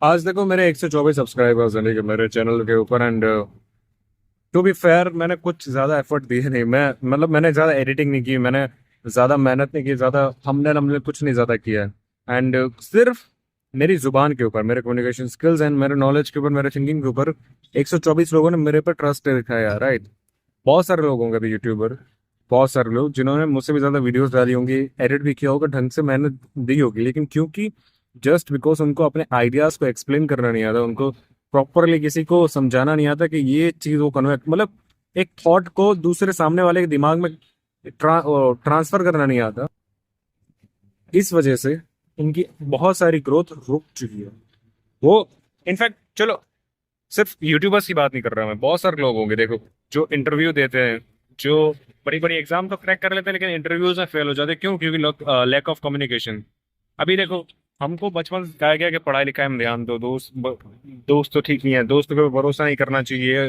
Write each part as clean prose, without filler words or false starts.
आज देखो मेरे 124 सब्सक्राइबर्स हैं, ठीक है, मेरे चैनल के ऊपर। एंड टू बी फेयर, मैंने कुछ ज़्यादा एफर्ट दिए नहीं। मैंने ज़्यादा एडिटिंग नहीं की, मैंने ज़्यादा मेहनत नहीं की, ज़्यादा हमने हमने कुछ नहीं ज़्यादा किया है। एंड सिर्फ मेरी जुबान के ऊपर, मेरे कम्युनिकेशन स्किल्स एंड मेरे नॉलेज के ऊपर, मेरे थिंकिंग के ऊपर 124 लोगों ने मेरे पर ट्रस्ट दिखाया, राइट। बहुत सारे लोग होंगे अभी यूट्यूबर, बहुत सारे लोग जिन्होंने मुझसे भी ज़्यादा वीडियोस डाली होंगी, एडिट भी किया होगा, ढंग से मेहनत दी होगी, लेकिन क्योंकि जस्ट बिकॉज उनको अपने आइडियाज़ को एक्सप्लेन करना नहीं आता, उनको प्रॉपरली किसी को समझाना नहीं आता कि ये चीज वो कन्वर्ट, मतलब एक थॉट को दूसरे सामने वाले के दिमाग में ट्रांसफर करना नहीं आता, इस वजह से उनकी बहुत सारी ग्रोथ रुक चुकी है। वो इनफैक्ट चलो, सिर्फ यूट्यूबर्स की बात नहीं कर रहा मैं, बहुत सारे लोग होंगे देखो जो इंटरव्यू देते हैं, जो बड़ी बड़ी एग्जाम तो क्रैक कर लेते हैं लेकिन इंटरव्यूज में फेल हो जाते हैं। क्यों? क्योंकि लैक ऑफ कम्युनिकेशन। अभी देखो, हमको बचपन से कहा गया कि पढ़ाई लिखाई में ध्यान दो, दोस्त तो ठीक नहीं है, दोस्त पे भरोसा नहीं करना चाहिए,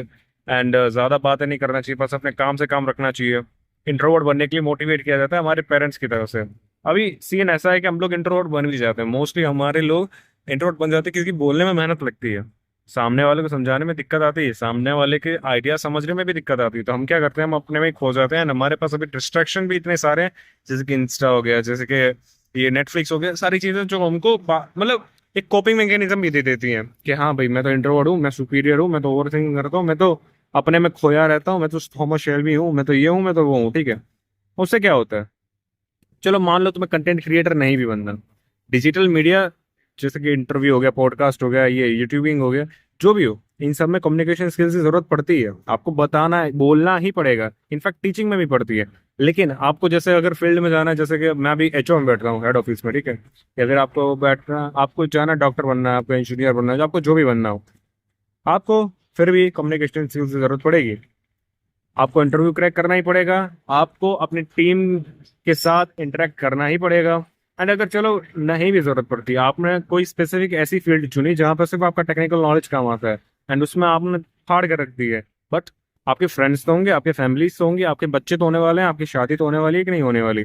एंड ज्यादा बातें नहीं करना चाहिए, बस अपने काम से काम रखना चाहिए। इंट्रोवर्ट बनने के लिए मोटिवेट किया जाता है हमारे पेरेंट्स की तरफ से। अभी सीन ऐसा है कि हम लोग इंट्रोवर्ट बन भी जाते हैं, मोस्टली हमारे लोग इंट्रोवर्ट बन जाते हैं क्योंकि बोलने में मेहनत लगती है, सामने वाले को समझाने में दिक्कत आती है, सामने वाले के आइडिया समझने में भी दिक्कत आती है। तो हम क्या करते हैं, हम अपने में ही खो जाते हैं। हमारे पास अभी डिस्ट्रैक्शन भी इतने सारे हैं, जैसे कि इंस्टा हो गया, जैसे कि ये नेटफ्लिक्स हो गया, सारी चीजें जो हमको मतलब एक कोपिंग मैकेनिज्म भी दे देती हैं कि हाँ भाई, मैं तो इंट्रोवर्ट हूँ, मैं सुपीरियर हूँ, मैं तो ओवर थिंकिंग करता हूँ, मैं तो अपने में खोया रहता हूँ, मैं तो थॉमस शेल्बी हूँ, मैं तो ये हूँ, मैं तो वो हूँ, ठीक है। उससे क्या होता है, चलो मान लो तुम्हें कंटेंट क्रिएटर नहीं भी बनना, डिजिटल मीडिया जैसे कि इंटरव्यू हो गया, पॉडकास्ट हो गया, ये यूट्यूबिंग हो गया, जो भी हो, इन सब में कम्युनिकेशन स्किल्स की जरूरत पड़ती है। आपको बताना है, बोलना ही पड़ेगा, इनफैक्ट टीचिंग में भी पड़ती है। लेकिन आपको जैसे अगर फील्ड में जाना है, जैसे कि मैं अभी एचओ में बैठ रहा हूँ, हेड ऑफिस में, ठीक है, या फिर आपको बैठना, आपको जाना डॉक्टर बनना है, आपको इंजीनियर बनना है, आपको जो भी बनना हो, आपको फिर भी कम्युनिकेशन स्किल्स की जरूरत पड़ेगी। आपको इंटरव्यू क्रैक करना ही पड़ेगा, आपको अपनी टीम के साथ इंटरेक्ट करना ही पड़ेगा। एंड अगर चलो नहीं भी जरूरत पड़ती, आपने कोई स्पेसिफिक ऐसी फील्ड चुनी जहां पर सिर्फ आपका टेक्निकल नॉलेज काम आता है, एंड उसमें आपने फाड़ कर रख दी है, बट आपके फ्रेंड्स तो होंगे, आपके फैमिलीज तो होंगे, आपके बच्चे तो होने वाले हैं, आपकी शादी तो होने वाली है कि नहीं होने वाली,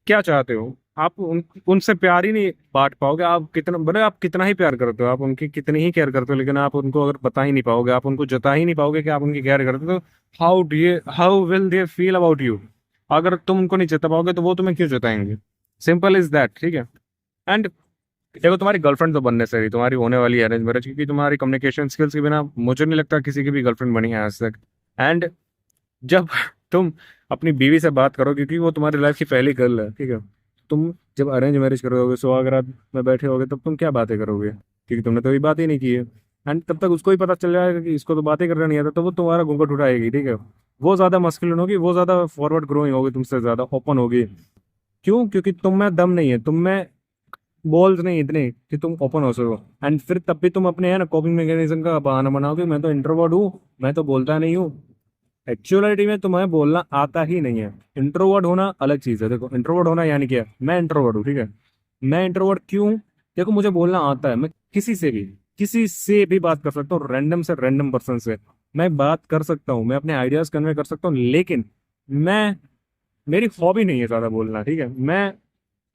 क्या चाहते हो आप? उनसे प्यार ही नहीं बांट पाओगे। आप कितना बड़े, आप कितना ही प्यार करते हो, आप उनकी कितनी ही केयर करते हो, लेकिन आप उनको अगर बता ही नहीं पाओगे, आप उनको जता ही नहीं पाओगे कि आप उनकी केयर करते हो, तो how will they feel about you? अगर तुम उनको नहीं जता पाओगे तो वो तुम्हें क्यों जताएंगे? सिंपल इज दैट, ठीक है। एंड देखो, तुम्हारी गर्लफ्रेंड तो बनने से रही, तुम्हारी होने वाली है अरेंज मैरिज, क्योंकि तुम्हारी कम्युनिकेशन स्किल्स के बिना मुझे नहीं लगता किसी की भी गर्लफ्रेंड बनी है आज तक। एंड जब तुम अपनी बीवी से बात करो, क्योंकि वो तुम्हारी लाइफ की पहली गर्ल है, ठीक है, तुम जब अरेंज मैरिज करोगे, सुहागरात में बैठे होगे, तब तुम क्या बातें करोगे? क्योंकि तुमने तो अभी बात ही नहीं की है। एंड तब तक उसको ही पता चल जाएगा कि इसको तो बातें करना नहीं आता, तो वो तुम्हारा घूंघट उठाएगी, ठीक है। वो ज्यादा मस्कुलिन होगी, वो ज्यादा फॉरवर्ड ग्रोइंग होगी, तुमसे ज्यादा ओपन होगी। क्यों? क्योंकि तुम में दम नहीं है, तुम में बोल्स नहीं इतने कि तुम ओपन हो सको। एंड फिर तब भी तुम अपने है ना कॉपिंग मैकेनिज्म का बहाना बनाओगे, मैं तो इंट्रोवर्ट हूँ, मैं तो बोलता नहीं हूँ। एक्चुअलिटी में तुम्हें बोलना आता ही नहीं है। इंट्रोवर्ट होना अलग चीज है। देखो, इंट्रोवर्ट होना यानी क्या है? मैं इंट्रोवर्ट हूँ, ठीक है, मैं इंट्रोवर्ट क्यों? देखो, मुझे बोलना आता है, मैं किसी से भी बात कर सकता हूँ, रैंडम से रैंडम पर्सन से मैं बात कर सकता हूँ, मैं अपने आइडियाज कन्वे कर सकता हूँ, लेकिन मैं मेरी हॉबी नहीं है ज्यादा बोलना, ठीक है। मैं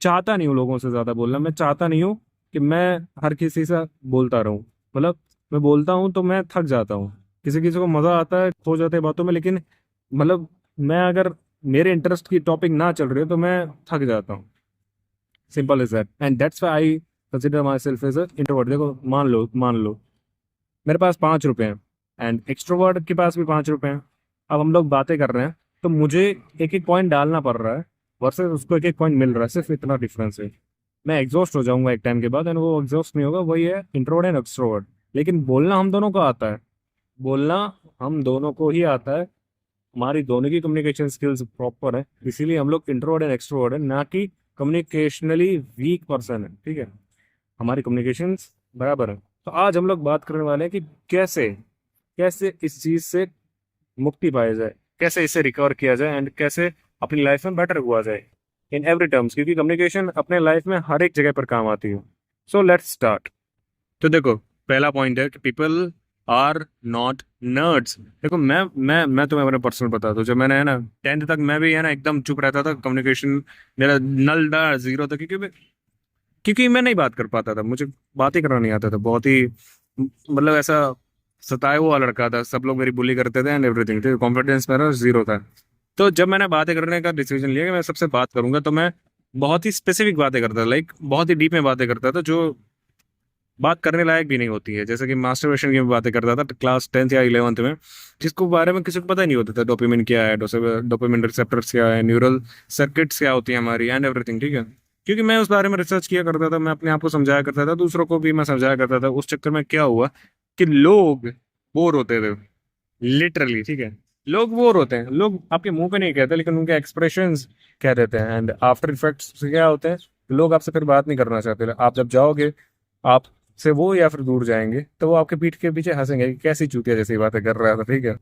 चाहता नहीं हूँ लोगों से ज्यादा बोलना, मैं चाहता नहीं हूँ कि मैं हर किसी से बोलता रहूं। मतलब मैं बोलता हूँ तो मैं थक जाता हूँ, किसी किसी को मजा आता है, खो जाते हैं बातों में, लेकिन मतलब मैं अगर मेरे इंटरेस्ट की टॉपिक ना चल रही है तो मैं थक जाता हूँ। Simple is that, and that's why I consider myself as introvert. देखो, मान लो मेरे पास 5 रुपए हैं, एंड एक्सट्रोवर्ट के पास भी 5 रुपए हैं। अब हम लोग बातें कर रहे हैं, तो मुझे एक एक पॉइंट डालना पड़ रहा है, वर्सेस उसको एक एक पॉइंट मिल रहा है, सिर्फ इतना डिफरेंस है। मैं एग्जॉस्ट हो जाऊंगा एक टाइम के बाद, एंड वो एग्जॉस्ट नहीं होगा, वही है इंट्रोवर्ट एंड एक्सट्रोवर्ट। लेकिन बोलना हम दोनों को आता है, बोलना हम दोनों को ही आता है, हमारी दोनों की कम्युनिकेशन स्किल्स प्रॉपर है, इसीलिए हम लोग इंट्रोवर्ट एंड एक्सट्रोवर्ट है, ना कि कम्युनिकेशनली वीक पर्सन है, ठीक है। हमारी कम्युनिकेशन बराबर है। तो आज हम लोग बात करने वाले हैं कि कैसे कैसे इस चीज से मुक्ति पाया जाए, कैसे इसे रिकवर किया जाए, एंड कैसे अपनी लाइफ में बेटर हुआ जाए इन एवरी टर्म्स, क्योंकि कम्युनिकेशन अपने लाइफ में हर एक जगह पर काम आती है। So let's start. तो देखो, पहला पॉइंट है कि पीपल आर नॉट नर्ड्स। देखो, मैं तुम्हें अपने पर्सनल बता दूं, जब मैंने है ना 10th तक मैं भी है ना एकदम चुप रहता था, कम्युनिकेशन मेरा नल था, जीरो था, क्योंकि क्योंकि मैं नहीं बात कर पाता था, मुझे बात ही करना नहीं आता था, बहुत ही मतलब ऐसा सताया हुआ लड़का था, सब लोग मेरी बुली करते थे एंड एवरीथिंग, तो कॉन्फिडेंस मेरा जीरो था। तो जब मैंने बातें करने का डिसीजन लिया कि मैं सबसे बात करूंगा, तो मैं बहुत ही स्पेसिफिक बातें करता था, लाइक बहुत ही डीप में बातें करता था, जो बात करने लायक भी नहीं होती है। जैसे कि मास्टरबेशन की मैं बातें करता था क्लास 10th या 11th में, जिसको बारे में किसी को पता ही नहीं होता था, डोपामिन क्या है, डोपामिन रिसेप्टर्स क्या है, न्यूरल सर्किट्स क्या होती है हमारी एंड एवरीथिंग, ठीक है। क्योंकि मैं उस बारे में रिसर्च किया करता था, मैं अपने आप को समझाया करता था, दूसरों को भी मैं समझाया करता था। उस चक्कर में क्या हुआ कि लोग बोर होते थे, लिटरली, ठीक है। लोग बोर होते हैं, लोग आपके मुंह पे नहीं कहते, लेकिन उनके एक्सप्रेशंस कह देते हैं, एंड आफ्टर इफेक्ट्स क्या होते हैं, लोग आपसे फिर बात नहीं करना चाहते। आप जब जाओगे, आप से वो या फिर दूर जाएंगे, तो वो आपके पीठ के पीछे हंसेंगे कि कैसी चूतिया जैसी बातें कर रहा था, ठीक है।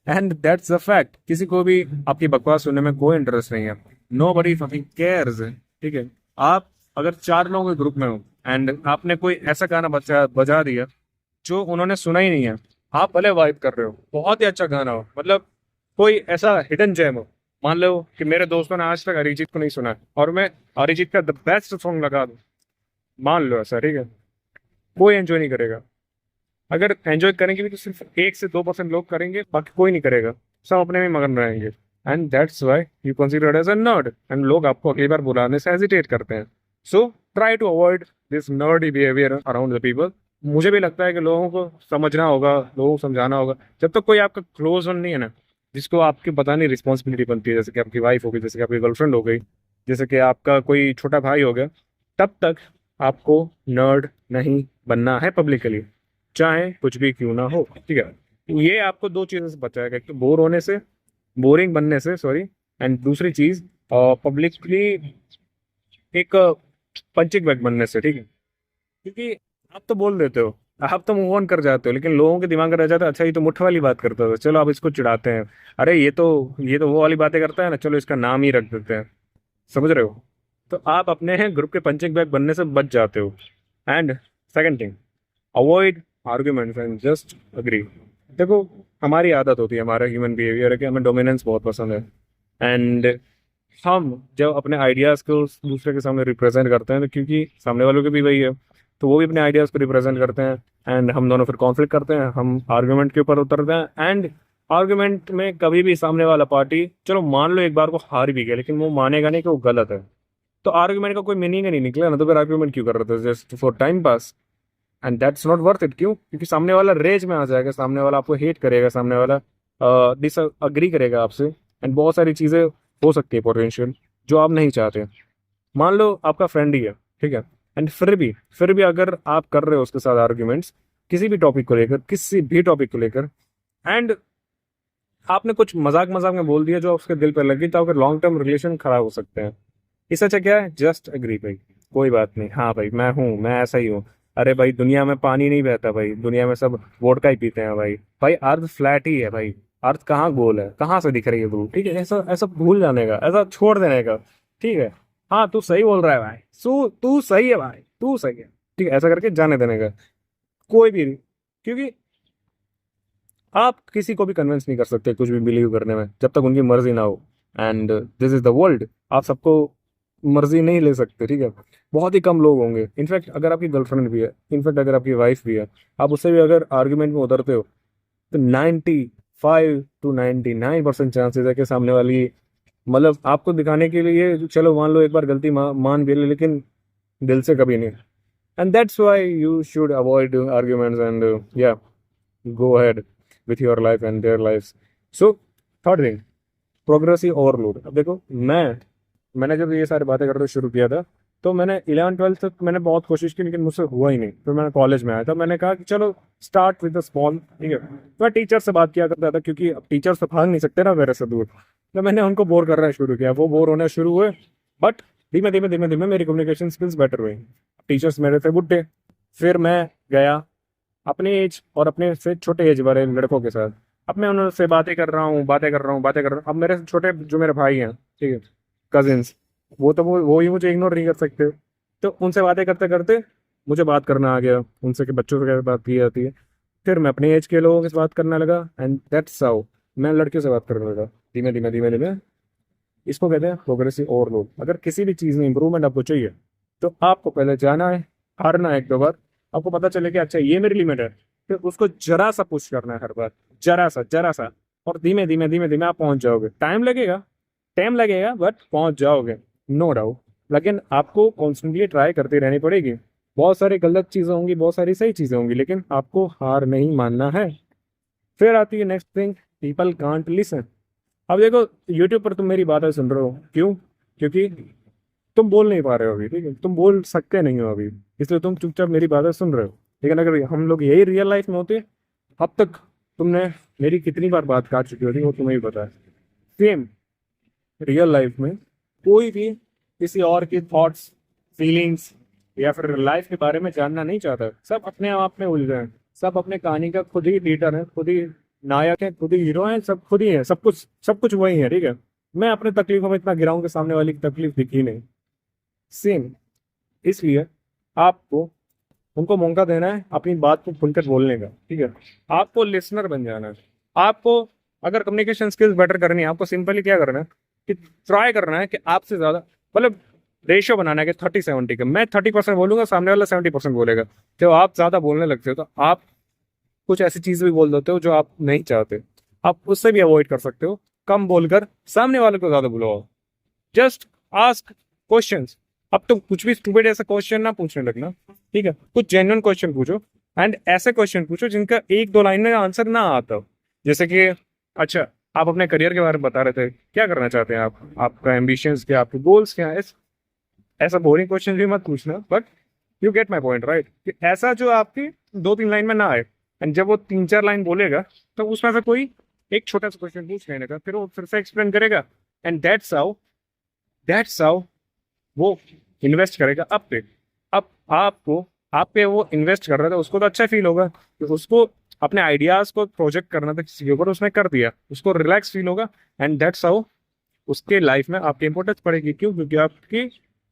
एंड दैट्स अ फैक्ट, किसी को भी आपकी बकवास सुनने में कोई इंटरेस्ट नहीं है। नो बडी फकिंग केयर्स, ठीक है। आप अगर 4 लोगों के ग्रुप में हो एंड आपने कोई ऐसा गाना बजा बजा दिया जो उन्होंने सुना ही नहीं है, आप भले वाइब कर रहे हो, बहुत ही अच्छा गाना हो, मतलब कोई ऐसा हिडन जेम हो, मान लो कि मेरे दोस्तों ने आज तक अरिजीत को नहीं सुना है और मैं अरिजीत का द बेस्ट सॉन्ग लगा दूं, मान लो ऐसा, ठीक है, कोई एंजॉय नहीं करेगा। अगर एंजॉय करेंगे भी तो सिर्फ 1 से 2% लोग करेंगे, बाकी कोई नहीं करेगा, सब अपने में मगन रहेंगे। And that's why you considered as a nerd, and लोग आपको अगली बार बुलाने से हेजिटेट करते हैं। So try to avoid this nerdy behaviour around the people. मुझे भी लगता है कि लोगों को समझना होगा, लोगों को समझाना होगा, जब तक कोई आपका क्लोज वन नहीं है ना, जिसको आपकी बताने रिस्पॉन्सिबिलिटी बनती है, जैसे कि आपकी वाइफ हो गई, जैसे कि आपकी गर्लफ्रेंड हो गई, जैसे कि आपका कोई छोटा भाई हो गया, तब तक आपको नर्ड नहीं बनना है पब्लिकली, चाहे कुछ भी क्यों ना हो, ठीक है। ये आपको दो चीजों से बचाएगा, एक तो बोर होने से, बोरिंग बनने से, सॉरी, एंड दूसरी चीज पब्लिकली एक पंचिंग बैग बनने से, ठीक है। क्योंकि आप तो बोल देते हो, आप तो मूव ऑन कर जाते हो, लेकिन लोगों के दिमाग में रह जाता है, अच्छा ये तो मुट्ठ वाली बात करता था, चलो अब इसको चिढ़ाते हैं, अरे ये तो वो वाली बातें करता है ना, चलो इसका नाम ही रख देते हैं, समझ रहे हो। तो आप अपने ग्रुप के पंचिंग बैग बनने से बच जाते हो। And second thing, avoid arguments and just agree. देखो, हमारी आदत होती है, हमारा ह्यूमन बिहेवियर है कि हमें डोमिनेंस बहुत पसंद है, एंड हम जब अपने आइडियाज़ को दूसरे के सामने रिप्रेजेंट करते हैं, तो क्योंकि सामने वालों के भी वही है, तो वो भी अपने आइडियाज़ को रिप्रेजेंट करते हैं, एंड हम दोनों फिर कॉन्फ्लिक्ट करते हैं, हम आर्ग्यूमेंट के ऊपर उतरते हैं। एंड आर्ग्यूमेंट में कभी भी सामने वाला पार्टी, चलो मान लो एक बार को हार भी गया, लेकिन वो मानेगा नहीं कि वो गलत है, तो आर्ग्यूमेंट का कोई मीनिंग ही नहीं निकला ना, तो फिर आर्ग्यूमेंट क्यों कर रहे थे, just for time pass. And that's not worth it, क्यों? क्योंकि सामने वाला रेज में आ जाएगा, सामने वाला आपको हेट करेगा, सामने वाला डिस अग्री करेगा आपसे, एंड बहुत सारी चीज़ें हो सकती है पोटेंशियल जो आप नहीं चाहते। मान लो आपका फ्रेंड ही है, ठीक है, एंड फिर भी अगर आप कर रहे हो उसके साथ आर्ग्यूमेंट्स, किसी भी टॉपिक को लेकर, किसी भी टॉपिक को लेकर, एंड आपने कुछ मजाक मजाक में बोल दिया जो उसके दिल पर लगी, तो अगर लॉन्ग टर्म रिलेशन खराब हो सकते हैं। इससे अच्छा क्या है, जस्ट एग्री भाई, कोई बात नहीं, हाँ भाई मैं हूँ, मैं ऐसा ही हूँ। अरे भाई, दुनिया में पानी नहीं बहता भाई, दुनिया में सब वोडका ही पीते हैं भाई। भाई अर्थ फ्लैट ही है भाई, अर्थ कहाँ गोल है, कहाँ से दिख रही है ब्रू, ठीक है, ऐसा ऐसा भूल जाने का, ऐसा छोड़ देने का, ठीक है। हाँ तू सही बोल रहा है भाई, तू सही है भाई, तू सही है, ठीक है, ऐसा करके जाने देने का, कोई भी नहीं। क्योंकि आप किसी को भी कन्विंस नहीं कर सकते कुछ भी बिलीव करने में, जब तक उनकी मर्जी ना हो। And this is the world, आप सबको मर्जी नहीं ले सकते, ठीक है। बहुत ही कम लोग होंगे, इनफैक्ट अगर आपकी गर्लफ्रेंड भी है, इनफैक्ट अगर आपकी वाइफ भी है, आप उससे भी अगर आर्ग्यूमेंट में उतरते हो, तो 95 to 99% चांसेस है कि सामने वाली, मतलब आपको दिखाने के लिए, चलो मान लो एक बार गलती मान भी ले, लेकिन दिल से कभी नहीं। And that's why you should avoid arguments and या go ahead with your life and their lives. So third thing, progressive overload. अब देखो, मैंने जब ये सारी बातें करते शुरू किया था, तो मैंने 11th 12th तक मैंने बहुत कोशिश की, लेकिन मुझसे हुआ ही नहीं। फिर मैंने कॉलेज में आया था, मैंने कहा कि चलो स्टार्ट विद द स्मॉल, ठीक है। तो मैं टीचर से बात किया करता था, क्योंकि अब टीचर से भाग नहीं सकते ना मेरे से दूर, तो मैंने उनको बोर करना शुरू किया, वो बोर होना शुरू हुए, बट धीमे धीमे धीमे धीमे मेरी कम्युनिकेशन स्किल्स बेटर हुई, टीचर्स मेरे थे बुड्ढे। फिर मैं गया अपने एज और अपने से छोटे एज वाले लड़कों के साथ, अब मैं उनसे बातें कर रहा हूँ, बातें कर रहा हूँ। अब मेरे से छोटे जो मेरे भाई हैं, ठीक है, कजिन्स, वो तो वो ही मुझे इग्नोर नहीं कर सकते, तो उनसे बातें करते करते मुझे बात करना आ गया, उनसे कि बच्चों से कैसे बात की जाती है। फिर मैं अपने एज के लोगों के साथ बात करने लगा, एंड दैट्स हाउ मैं लड़कियों से बात करने लगा, धीमे धीमे धीमे धीमे। इसको कहते हैं प्रोग्रेसिव ओवरलोड। अगर किसी भी चीज़ में इंप्रूवमेंट आपको चाहिए, तो आपको पहले जाना है, हारना है एक दो बार, आपको पता चले कि अच्छा ये मेरी लिमिट है, फिर उसको जरा सा पुश करना है हर बार, जरा सा, और धीमे धीमे धीमे धीमे आप पहुंच जाओगे। टाइम लगेगा बट पहुंच जाओगे, नो डाउट। लेकिन आपको कॉन्स्टेंटली ट्राई करती रहनी पड़ेगी। बहुत सारी गलत चीज़ें होंगी, बहुत सारी सही चीज़ें होंगी, लेकिन आपको हार नहीं मानना है। फिर आती है next thing, people can't listen. अब देखो, यूट्यूब पर तुम मेरी बातें सुन रहे हो, क्यों? क्योंकि तुम बोल नहीं पा रहे हो अभी, ठीक है, तुम बोल सकते नहीं हो अभी, इसलिए तुम चुपचाप मेरी बातें सुन रहे हो। लेकिन अगर हम लोग यही रियल लाइफ में होते, अब तक तुमने मेरी कितनी बार बात काट चुकी होती वो तुम्हें ही पता है। सेम रियल लाइफ में कोई भी किसी और की थॉट्स, फीलिंग्स या फिर लाइफ के बारे में जानना नहीं चाहता। सब अपने आप में उलझे हैं, सब अपने कहानी का खुद ही लीडर है, खुद ही नायक है, खुद ही हीरो है, सब खुद ही है, सब कुछ वही है, ठीक है। मैं अपने तकलीफों में इतना गिरा हूं कि सामने वाले की तकलीफ दिखी नहीं। सेम, इसलिए आपको उनको मौका देना है अपनी बात को खुलकर बोलने का, ठीक है। आपको लिसनर बन जाना है। आपको अगर कम्युनिकेशन स्किल्स बेटर करनी है, आपको सिंपली क्या करना है कि ट्राई करना है कि आपसे ज्यादा, मतलब रेशियो बनाना है कि 30-70 का। मैं 30% बोलूंगा, सामने वाला 70% बोलेगा। जब आप ज्यादा बोलने लगते हो तो आप कुछ ऐसी चीजें भी बोल देते हो जो आप नहीं चाहते। आप उससे भी अवॉइड कर सकते हो, कम बोलकर सामने वाले को ज्यादा बुलाओ। Just ask questions. अब तो कुछ भी स्टूपिड ऐसा क्वेश्चन ना पूछने लगना, ठीक है। कुछ जेन्युइन क्वेश्चन पूछो, एंड ऐसे क्वेश्चन पूछो जिनका एक दो लाइन में आंसर ना आता हो। जैसे कि अच्छा, आप अपने करियर के बारे में बता रहे थे, क्या करना चाहते हैं आप, आपका एम्बिशंस क्या, आपके गोल्स क्या है। ऐसा बोरिंग क्वेश्चन भी मत पूछना, but you get my point right, कि ऐसा जो आपकी 2-3 लाइन में ना आए। एंड जब वो 3-4 लाइन बोलेगा तो उसमें से कोई एक छोटा सा क्वेश्चन पूछ लेने का, फिर वो फिर से एक्सप्लेन करेगा। एंड दैट्स हाउ वो इन्वेस्ट करेगा आप पे। अब आपको, आप पे वो इन्वेस्ट कर रहा था, उसको तो अच्छा फील होगा कि उसको अपने आइडियाज को प्रोजेक्ट करना था किसी के ऊपर, उसने कर दिया, उसको रिलैक्स फील होगा। एंड दैट्स हाउ उसके लाइफ में आपकी इंपॉर्टेंस पड़ेगी। क्यों? क्योंकि आपके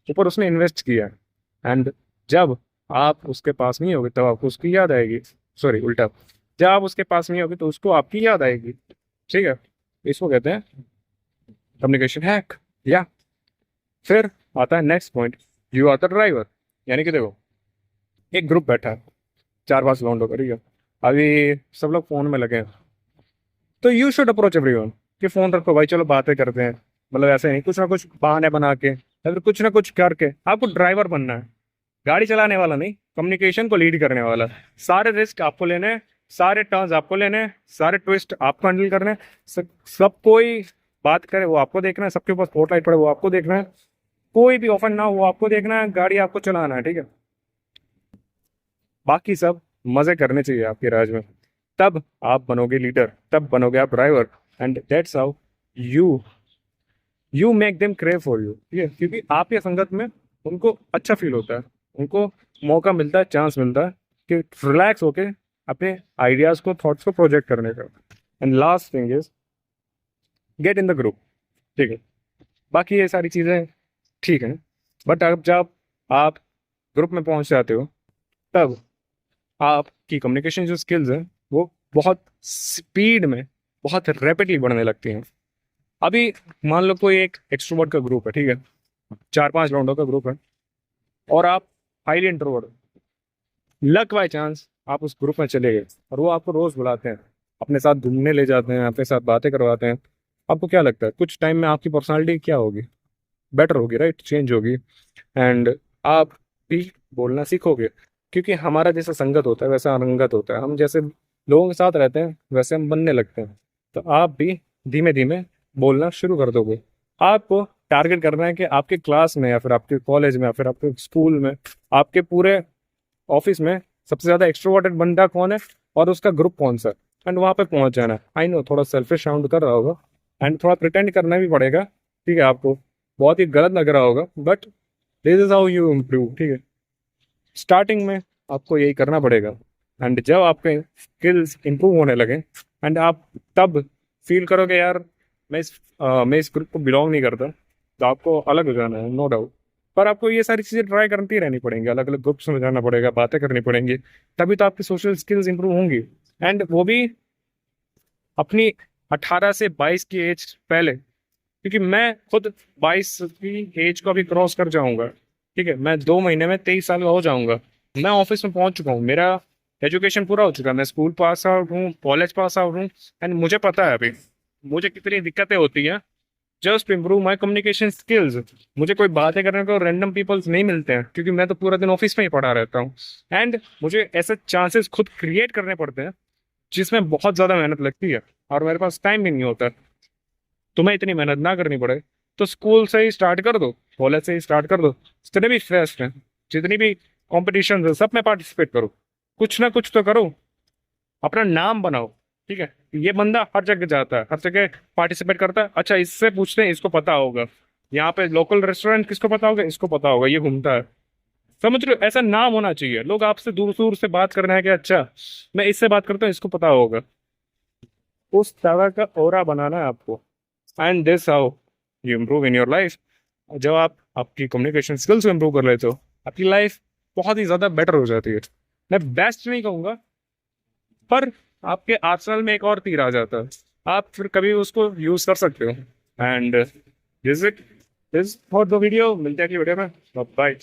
ऊपर उसने इन्वेस्ट किया है। एंड जब आप उसके पास नहीं होगे तब आपको उसकी याद आएगी। सॉरी, उल्टा, जब आप उसके पास नहीं होगे तो उसको आपकी याद आएगी, ठीक है। इसको कहते हैं कम्युनिकेशन हैक। या फिर आता है next point, you are the driver. यानी कि देखो, एक ग्रुप बैठा है, 4-5 राउंड होकर, ठीक है। अभी सब लोग फोन में लगे हैं, तो यू शुड अप्रोच एवरीवन कि फोन रखो भाई, चलो बातें करते हैं। मतलब ऐसे नहीं, कुछ ना कुछ बहाने बना के या फिर कुछ ना कुछ करके आपको ड्राइवर बनना है। गाड़ी चलाने वाला नहीं, कम्युनिकेशन को लीड करने वाला। सारे रिस्क आपको लेने हैं, सारे टर्न्स आपको लेने हैं, सारे ट्विस्ट आपको हैंडल करने हैं। सब कोई बात करे वो आपको देखना है, सबके ऊपर स्पॉटलाइट पड़े वो आपको देखना है, कोई भी ऑफर ना हो वो आपको देखना है, गाड़ी आपको चलाना है, ठीक है। बाकी सब मजे करने चाहिए आपके राज में। तब आप बनोगे लीडर, तब बनोगे आप driver. And that's how you you make them crave for you, ठीक है। क्योंकि आपके संगत में उनको अच्छा फील होता है, उनको मौका मिलता है, चांस मिलता है कि रिलैक्स होके अपने आइडियाज को, थॉट्स को प्रोजेक्ट करने का। And last thing is get in the group, ठीक है। बाकी ये सारी चीज़ें ठीक है, बट अब जब आप ग्रुप में पहुंच जाते हो तब आपकी कम्युनिकेशन जो स्किल्स हैं वो बहुत स्पीड में, बहुत रैपिडली बढ़ने लगती हैं। अभी मान लो कोई एक एक्सट्रोवर्ट का ग्रुप है, ठीक है, 4-5 राउंडों का ग्रुप है, और आप highly introvert, luck by chance आप उस ग्रुप में चले गए और वो आपको रोज बुलाते हैं, अपने साथ घूमने ले जाते हैं, अपने साथ बातें करवाते हैं। आपको क्या लगता है कुछ टाइम में आपकी पर्सनालिटी क्या होगी? बेटर होगी राइट, चेंज होगी। एंड आप भी बोलना सीखोगे, क्योंकि हमारा जैसा संगत होता है वैसा अनुगत होता है। हम जैसे लोगों के साथ रहते हैं वैसे हम बनने लगते हैं। तो आप भी धीमे धीमे बोलना शुरू कर दोगे। आपको टारगेट करना है कि आपके क्लास में या फिर आपके कॉलेज में या फिर आपके स्कूल में, आपके पूरे ऑफिस में सबसे ज़्यादा एक्सट्रोवर्टेड बंदा कौन है और उसका ग्रुप कौन सा, एंड वहाँ पे पहुंच जाना है। आई नो थोड़ा सेल्फिश साउंड कर रहा होगा एंड थोड़ा प्रिटेंड करना भी पड़ेगा, ठीक है, आपको बहुत ही गलत लग रहा होगा, but this is how you improve, ठीक है। स्टार्टिंग में आपको यही करना पड़ेगा। एंड जब आपके स्किल्स इंप्रूव होने लगे एंड आप तब फील करोगे यार मैं इस ग्रुप को बिलोंग नहीं करता, तो आपको अलग हो जाना है, नो डाउट। पर आपको ये सारी चीज़ें ट्राई करती रहनी पड़ेंगी, अलग अलग ग्रुप्स में जाना पड़ेगा, बातें करनी पड़ेंगी, तभी तो आपकी सोशल स्किल्स इंप्रूव होंगी। एंड वो भी अपनी 18 से 22 की एज पहले, क्योंकि मैं खुद 22 की एज को अभी क्रॉस कर जाऊंगा। ठीक है, मैं 2 महीने में 23 साल का हो जाऊंगा। मैं ऑफिस में पहुंच चुका हूँ, मेरा एजुकेशन पूरा हो चुका है, मैं स्कूल पास आउट हूँ, कॉलेज पास आउट हूँ, एंड मुझे पता है अभी मुझे कितनी दिक्कतें होती हैं just improve my communication skills. मुझे कोई बातें करने को रैंडम पीपल्स नहीं मिलते हैं, क्योंकि मैं तो पूरा दिन ऑफिस में ही पड़ा रहता हूँ। एंड मुझे ऐसे चांसेस खुद क्रिएट करने पड़ते हैं जिसमें बहुत ज़्यादा मेहनत लगती है, और मेरे पास टाइम भी नहीं होता। तुम्हें इतनी मेहनत ना करनी पड़े तो स्कूल से ही स्टार्ट कर दो, कॉलेज से ही स्टार्ट कर दो। जितने भी फेस्ट हैं, जितनी भी कॉम्पिटिशन है, सब में पार्टिसिपेट करो, कुछ ना कुछ तो करो, अपना नाम बनाओ। ठीक है, ये बंदा हर जगह जाता है, हर जगह पार्टिसिपेट करता है, अच्छा इससे पूछते हैं, इसको पता होगा। यहाँ पे लोकल रेस्टोरेंट किसको पता होगा, इसको पता होगा, ये घूमता है। समझ रहे हो, ऐसा नाम होना चाहिए, लोग आपसे दूर दूर से बात करना है कि अच्छा मैं इससे बात करता हूँ, इसको पता होगा। उस तरह का ऑरा बनाना है आपको, and this how you improve in your life. जब आप आपकी कम्युनिकेशन स्किल्स को इम्प्रूव कर लेते हो, आपकी लाइफ बहुत ही ज़्यादा बेटर हो जाती है। मैं बेस्ट नहीं कहूँगा, पर आपके आर्सेनल में एक और तीर आ जाता है, आप फिर कभी उसको यूज कर सकते हो। And this it, this for the video, मिलते हैं अगली वीडियो में, बाय।